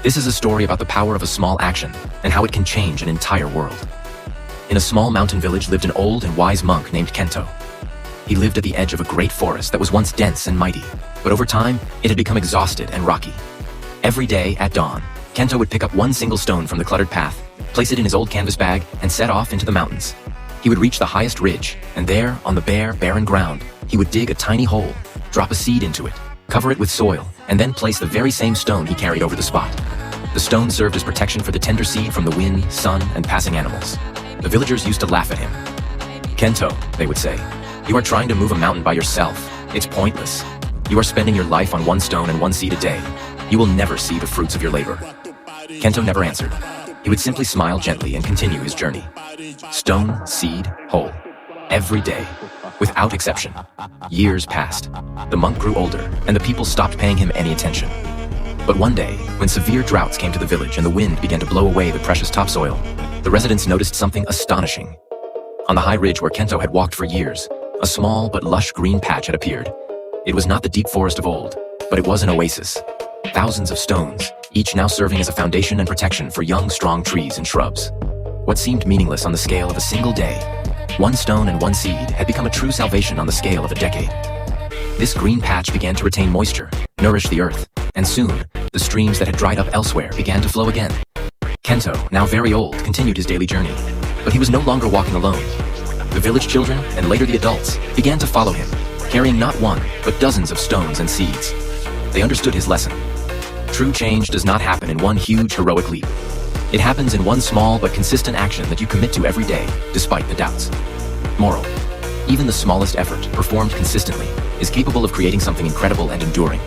This is a story about the power of a small action and how it can change an entire world. In a small mountain village lived an old and wise monk named Kento. He lived at the edge of a great forest that was once dense and mighty, but over time, it had become exhausted and rocky. Every day at dawn, Kento would pick up one single stone from the cluttered path, place it in his old canvas bag, and set off into the mountains. He would reach the highest ridge, and there, on the bare, barren ground, he would dig a tiny hole, drop a seed into it, cover it with soil, and then place the very same stone he carried over the spot. The stone served as protection for the tender seed from the wind, sun, and passing animals. The villagers used to laugh at him. "Kento," they would say, "you are trying to move a mountain by yourself. It's pointless. You are spending your life on one stone and one seed a day. You will never see the fruits of your labor." Kento never answered. He would simply smile gently and continue his journey. Stone, seed, hole. Every day, without exception. Years passed. The monk grew older, and the people stopped paying him any attention. But one day, when severe droughts came to the village and the wind began to blow away the precious topsoil, the residents noticed something astonishing. On the high ridge where Kento had walked for years, a small but lush green patch had appeared. It was not the deep forest of old, but it was an oasis. Thousands of stones, each now serving as a foundation and protection for young, strong trees and shrubs. What seemed meaningless on the scale of a single day, one stone and one seed had become a true salvation on the scale of a decade. This green patch began to retain moisture, nourish the earth, and soon, the streams that had dried up elsewhere began to flow again. Kento, now very old, continued his daily journey, but he was no longer walking alone. The village children, and later the adults, began to follow him, carrying not one, but dozens of stones and seeds. They understood his lesson. True change does not happen in one huge heroic leap. It happens in one small but consistent action that you commit to every day, despite the doubts. Moral: even the smallest effort, performed consistently, is capable of creating something incredible and enduring.